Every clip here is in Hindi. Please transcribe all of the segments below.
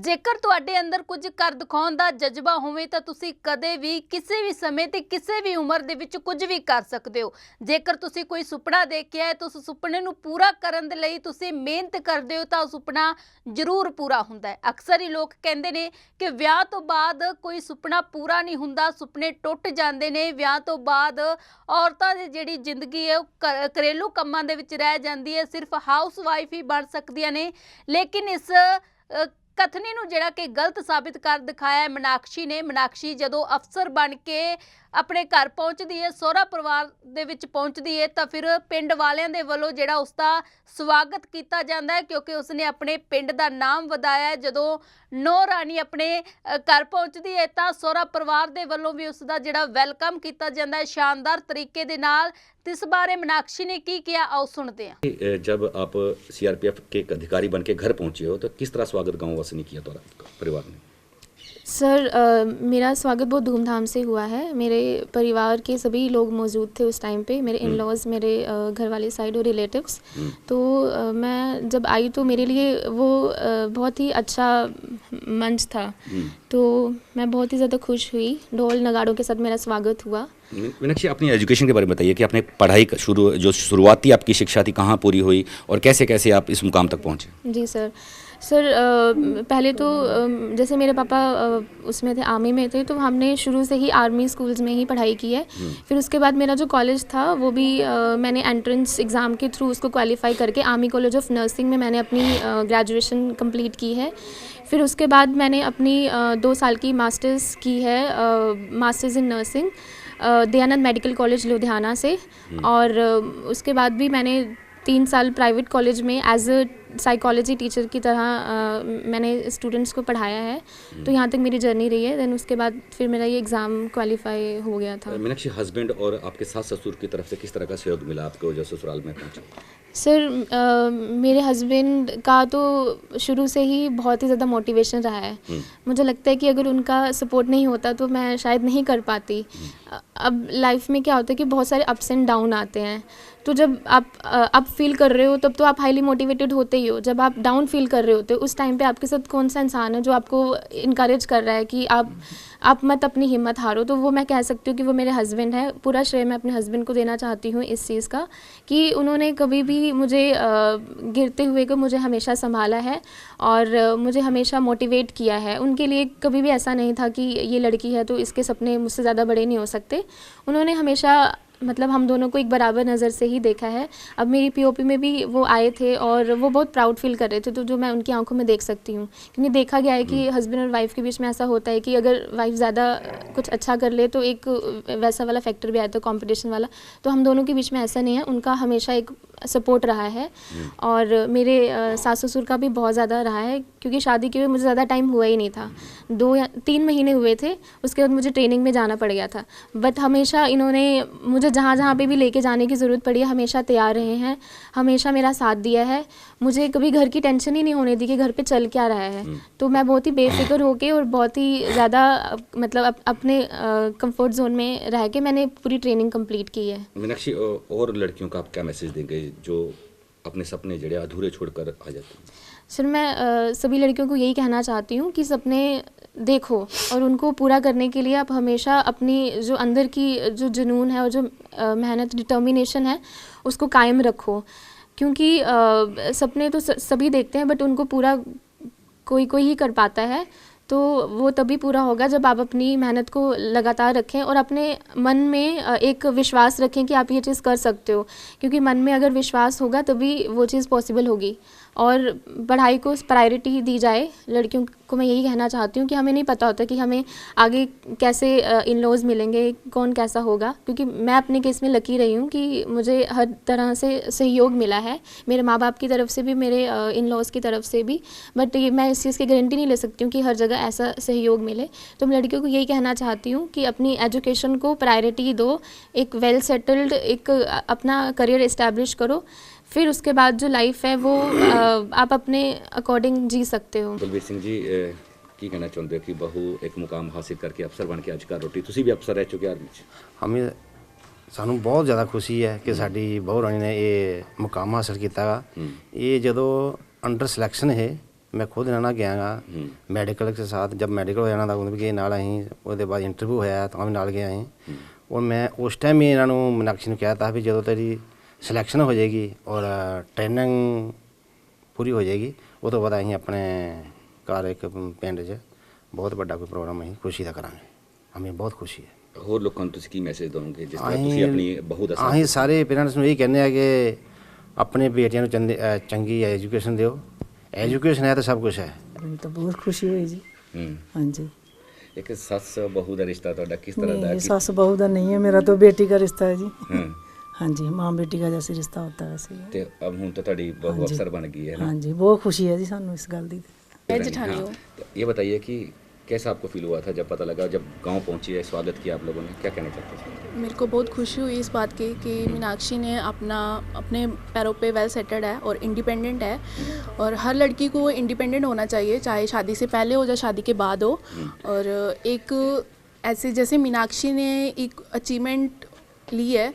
ਜੇਕਰ ਤੁਹਾਡੇ ਅੰਦਰ ਕੁਝ ਕਰ ਦਿਖਾਉਣ ਦਾ ਜਜ਼ਬਾ ਹੋਵੇ ਤਾਂ ਤੁਸੀਂ ਕਦੇ ਵੀ ਕਿਸੇ ਵੀ ਸਮੇਂ ਤੇ ਕਿਸੇ ਵੀ ਉਮਰ ਦੇ ਵਿੱਚ ਕੁਝ ਵੀ ਕਰ ਸਕਦੇ ਹੋ। ਜੇਕਰ ਤੁਸੀਂ ਕੋਈ ਸੁਪਨਾ ਦੇਖਿਆ ਹੈ ਤਾਂ ਉਸ ਸੁਪਨੇ ਨੂੰ ਪੂਰਾ ਕਰਨ ਦੇ ਲਈ ਤੁਸੀਂ ਮਿਹਨਤ ਕਰਦੇ ਹੋ ਤਾਂ ਉਹ ਸੁਪਨਾ ਜ਼ਰੂਰ ਪੂਰਾ ਹੁੰਦਾ ਹੈ। ਅਕਸਰ ਹੀ ਲੋਕ ਕਹਿੰਦੇ ਨੇ ਕਿ ਵਿਆਹ ਤੋਂ ਬਾਅਦ ਕੋਈ ਸੁਪਨਾ ਪੂਰਾ ਨਹੀਂ ਹੁੰਦਾ, ਸੁਪਨੇ ਟੁੱਟ ਜਾਂਦੇ ਨੇ। ਵਿਆਹ ਤੋਂ ਬਾਅਦ ਔਰਤਾਂ ਦੀ ਜਿਹੜੀ ਜ਼ਿੰਦਗੀ ਹੈ ਉਹ ਘਰੇਲੂ ਕੰਮਾਂ ਦੇ ਵਿੱਚ ਰਹਿ ਜਾਂਦੀ ਹੈ, ਸਿਰਫ ਹਾਊਸ ਵਾਈਫ ਹੀ ਬਣ ਸਕਦੀਆਂ ਨੇ। ਲੇਕਿਨ ਇਸ कथनी नूं जिहड़ा कि गलत साबित कर दिखाया है मीनाक्षी ने। मीनाक्षी जदों अफसर बन के अपने घर पहुँचती है, सोहरा परिवार दे विच पहुँचती है तो फिर पिंड वालियां दे वल्लों जिहड़ा उसका स्वागत किया जाता है, क्योंकि उसने अपने पिंड का नाम वधाया है। जदों नौ राणी अपने घर पहुँचती है तो सोहरा परिवार दे वल्लों भी उसका जिहड़ा वैलकम किया जाता है शानदार तरीके दे नाल। इस बारे मीनाक्षी ने की किया, आओ सुनते हैं। जब आप सीआरपीएफ के एक अधिकारी बन के घर पहुंचे हो तो किस तरह स्वागत गाँव वासी ने किया तुम्हारा परिवार ने? सर मेरा स्वागत बहुत धूमधाम से हुआ है। मेरे परिवार के सभी लोग मौजूद थे उस टाइम पे, मेरे इन लॉज, मेरे घर वाले साइड और रिलेटिव्स। तो मैं जब आई तो मेरे लिए वो बहुत ही अच्छा मंच था, तो मैं बहुत ही ज़्यादा खुश हुई। ढोल नगाड़ों के साथ मेरा स्वागत हुआ। मीनाक्षी, अपनी एजुकेशन के बारे में बताइए कि आपने पढ़ाई जो शुरुआती आपकी शिक्षा थी कहाँ पूरी हुई और कैसे कैसे आप इस मुकाम तक पहुँचे? जी सर पहले तो जैसे मेरे पापा उसमें थे, आर्मी में थे, तो हमने शुरू से ही आर्मी स्कूल्स में ही पढ़ाई की है। फिर उसके बाद मेरा जो कॉलेज था वो भी मैंने एंट्रेंस एग्ज़ाम के थ्रू उसको क्वालिफाई करके आर्मी कॉलेज ऑफ नर्सिंग में मैंने अपनी ग्रेजुएशन कंप्लीट की है। फिर उसके बाद मैंने अपनी 2 साल की मास्टर्स की है, masters in nursing Dayanand medical college Ludhiana से। और उसके बाद भी मैंने 3 साल प्राइवेट कॉलेज में एज अ साइकोलॉजी टीचर की तरह मैंने स्टूडेंट्स को पढ़ाया है। तो यहाँ तक मेरी जर्नी रही है। देन उसके बाद फिर मेरा ये एग्ज़ाम क्वालिफाई हो गया था। मीनाक्षी, हस्बैंड और आपके सास ससुर की तरफ से किस तरह का सहयोग मिला आपको जब ससुराल में पहुँचे? सर मेरे हस्बैंड का तो शुरू से ही बहुत ही ज़्यादा मोटिवेशन रहा है। मुझे लगता है कि अगर उनका सपोर्ट नहीं होता तो मैं शायद नहीं कर पाती। अब लाइफ में क्या होता है कि बहुत सारे अप्स एंड डाउन आते हैं, तो जब आप अप फील कर रहे हो तब तो आप हाईली मोटिवेटेड होते ही हो। जब आप डाउन फील कर रहे होते हो उस टाइम पे आपके साथ कौन सा इंसान है जो आपको इनकरेज कर रहा है कि आप मत अपनी हिम्मत हारो? तो वो मैं कह सकती हूँ कि वो मेरे हस्बैंड है। पूरा श्रेय मैं अपने हस्बैंड को देना चाहती हूँ इस चीज़ का कि उन्होंने कभी भी मुझे गिरते हुए को मुझे हमेशा संभाला है और मुझे हमेशा मोटिवेट किया है। उनके लिए कभी भी ऐसा नहीं था कि ये लड़की है तो इसके सपने मुझसे ज़्यादा बड़े नहीं हो सकते। उन्होंने हमेशा मतलब हम दोनों को एक बराबर नज़र से ही देखा है। अब मेरी पीओपी में भी वो आए थे और वो बहुत प्राउड फील कर रहे थे, तो जो मैं उनकी आंखों में देख सकती हूँ। क्योंकि देखा गया है कि हस्बैंड और वाइफ के बीच में ऐसा होता है कि अगर वाइफ ज़्यादा कुछ अच्छा कर ले तो एक वैसा वाला फैक्टर भी आता है, कंपटीशन वाला। तो हम दोनों के बीच में ऐसा नहीं है, उनका हमेशा एक सपोर्ट रहा है। और मेरे सास ससुर का भी बहुत ज़्यादा रहा है, क्योंकि शादी के हुए मुझे ज़्यादा टाइम हुआ ही नहीं था, 2 या 3 महीने हुए थे। उसके बाद मुझे ट्रेनिंग में जाना पड़ गया था। बट हमेशा इन्होंने मुझे जहाँ जहाँ पे भी लेके जाने की ज़रूरत पड़ी है हमेशा तैयार रहे हैं, हमेशा मेरा साथ दिया है। मुझे कभी घर की टेंशन ही नहीं होने दी कि घर पे चल क्या रहा है। तो मैं बहुत ही बेफिक्र होके और बहुत ही ज़्यादा मतलब अपने कंफर्ट जोन में रह के मैंने पूरी ट्रेनिंग कंप्लीट की है। मीनाक्षी, और लड़कियों का आप क्या मैसेज देंगे जो अपने सपने जड़े अधूरे छोड़कर आ जाते हैं? सर मैं सभी लड़कियों को यही कहना चाहती हूँ कि सपने देखो और उनको पूरा करने के लिए आप हमेशा अपनी जो अंदर की जो जुनून है और जो मेहनत डिटर्मिनेशन है उसको कायम रखो। क्योंकि सपने तो सभी देखते हैं, बट उनको पूरा कोई कोई ही कर पाता है। तो वो तभी पूरा होगा जब आप अपनी मेहनत को लगातार रखें और अपने मन में एक विश्वास रखें कि आप ये चीज़ कर सकते हो। क्योंकि मन में अगर विश्वास होगा तभी वो चीज़ पॉसिबल होगी। और पढ़ाई को प्रायोरिटी दी जाए। लड़कियों को मैं यही कहना चाहती हूँ कि हमें नहीं पता होता कि हमें आगे कैसे इन लॉज मिलेंगे, कौन कैसा होगा। क्योंकि मैं अपने केस में लकी रही हूँ कि मुझे हर तरह से सहयोग मिला है, मेरे माँ बाप की तरफ से भी, मेरे इन लॉज की तरफ से भी। बट ये मैं इस चीज़ की गारंटी नहीं ले सकती हूँ कि हर जगह ऐसा सहयोग मिले। तो मैं लड़कियों को यही कहना चाहती हूँ कि अपनी एजुकेशन को प्रायोरिटी दो, एक वेल सेटल्ड एक अपना करियर इस्टेब्लिश करो, फिर उसके बाद जो लाइफ है वो आप अपने अकॉर्डिंग जी सकते हो। ਬਲਬੀਰ ਸਿੰਘ ਜੀ ਕੀ ਕਹਿਣਾ ਚਾਹੁੰਦੇ ਹੋ ਕਿ ਬਹੂ ਇੱਕ ਮੁਕਾਮ ਹਾਸਿਲ ਕਰਕੇ ਅਫਸਰ ਬਣ ਕੇ ਅੱਜ ਘਰ ਰੋਟੀ, ਤੁਸੀਂ ਵੀ ਅਫਸਰ ਰਹਿ ਚੁੱਕੇ ਆਰਮੀ 'ਚ। ਹਮੇ ਸਾਨੂੰ ਬਹੁਤ ਜ਼ਿਆਦਾ ਖੁਸ਼ੀ ਹੈ ਕਿ ਸਾਡੀ ਬਹੂ ਰਾਣੀ ਨੇ ਇਹ ਮੁਕਾਮ ਹਾਸਲ ਕੀਤਾ ਗਾ। ਇਹ ਜਦੋਂ ਅੰਡਰ ਸਿਲੈਕਸ਼ਨ ਹੈ ਮੈਂ ਖੁਦ ਇਹਨਾਂ ਨਾਲ ਗਿਆ ਗਾ ਮੈਡੀਕਲ ਕੇ ਸਾਥ, ਜਦ ਮੈਡੀਕਲ ਹੋ ਜਾਣਾ ਤਾਂ ਉਹਦੇ ਵੀ ਨਾਲ ਅਸੀਂ, ਉਹਦੇ ਬਾਅਦ ਇੰਟਰਵਿਊ ਹੋਇਆ ਤਾਂ ਵੀ ਨਾਲ ਗਏ ਅਸੀਂ। ਔਰ ਮੈਂ ਉਸ ਟਾਈਮ ਹੀ ਇਹਨਾਂ ਨੂੰ ਮੀਨਾਕਸ਼ੀ ਨੂੰ ਕਿਹਾ ਤਾ ਵੀ ਜਦੋਂ ਤੇਰੀ ਸਿਲੈਕਸ਼ਨ ਹੋ ਜਾਏਗੀ ਔਰ ਟ੍ਰੇਨਿੰਗ ਪੂਰੀ ਹੋ ਜਾਏਗੀ ਉਹ ਤੋਂ ਬਾਅਦ ਅਸੀਂ ਆਪਣੇ ਘਰ ਇੱਕ ਪਿੰਡ 'ਚ ਬਹੁਤ ਵੱਡਾ ਕੋਈ ਪ੍ਰੋਗਰਾਮ ਅਸੀਂ ਖੁਸ਼ੀ ਦਾ ਕਰਾਂਗੇ। ਹਮੇ ਬਹੁਤ ਖੁਸ਼ੀ ਹੈ। ਹੋਰ ਲੋਕਾਂ ਨੂੰ ਤੁਸੀਂ ਕੀ ਮੈਸੇਜ ਦੋਗੇ ਜਿਸ ਤਰ੍ਹਾਂ ਤੁਸੀਂ ਆਪਣੀ ਬਹੂ ਦਾ ਅਸੀਂ ਸਾਰੇ ਪੇਰੈਂਟਸ ਨੂੰ ਇਹ ਕਹਿੰਦੇ ਆ ਕਿ ਆਪਣੇ ਬੇਟੀਆਂ ਨੂੰ ਚੰਗੀ ਐਜੂਕੇਸ਼ਨ ਦਿਓ। ਐਜੂਕੇਸ਼ਨ ਹੈ ਤਾਂ ਸਭ ਕੁਝ ਹੈ। ਮੈਨੂੰ ਤਾਂ ਬਹੁਤ ਖੁਸ਼ੀ ਹੋਈ ਜੀ। ਹਾਂਜੀ। ਇੱਕ ਸੱਸ ਬਹੂ ਦਾ ਰਿਸ਼ਤਾ ਤੁਹਾਡਾ ਕਿਸ ਤਰ੍ਹਾਂ ਦਾ नहीं, है? सास बहू का नहीं है, मेरा तो बेटी का रिश्ता है जी। हाँ जी, माँ बेटी का जैसे रिश्ता होता है वैसे ही है। ਤੇ ਅਬ ਹੁਣ ਤਾਂ ਤੁਹਾਡੀ ਬਹੂ हाँ जी। ਅਫਸਰ बन गई है ना? हाँ जी, बहुत खुशी है जी सानू इस गल दी। मैं जेठानी हूँ। तो ये बताइए कि कैसा आपको फील हुआ था जब पता लगा, जब गांव पहुंची है, स्वागत किया आप लोगों ने, क्या कहना चाहते थे? मेरे को बहुत खुशी हुई इस बात की कि मीनाक्षी ने अपने पैरों पे वेल सेटेड है और इंडिपेंडेंट है। और हर लड़की को इंडिपेंडेंट होना चाहिए, चाहे शादी से पहले हो या शादी के बाद हो। और एक ऐसे जैसे मीनाक्षी ने एक अचीवमेंट ली है,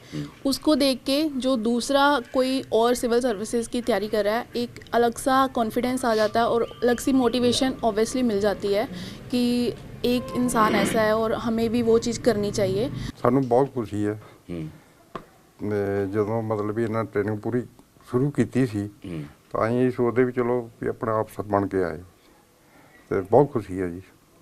उसको देख के जो दूसरा कोई और सिविल सर्विसेज की तैयारी कर रहा है, एक अलग सा कॉन्फिडेंस आ जाता है और अलग सी मोटिवेशन ऑब्वियसली मिल जाती है कि एक इंसान ऐसा है और हमें भी वो चीज़ करनी चाहिए। ਸਾਨੂੰ ਬਹੁਤ ਖੁਸ਼ੀ ਹੈ। ਜਦੋਂ ਮਤਲਬ ਵੀ ਇਹਨਾਂ ਟ੍ਰੇਨਿੰਗ ਪੂਰੀ ਸ਼ੁਰੂ ਕੀਤੀ ਸੀ ਤਾਂ ਅਸੀਂ ਸੋਚਦੇ ਵੀ ਚਲੋ ਵੀ ਆਪਣਾ ਅਫਸਰ ਬਣ ਕੇ ਆਏ ਤੇ ਬਹੁਤ ਖੁਸ਼ੀ ਹੈ ਜੀ।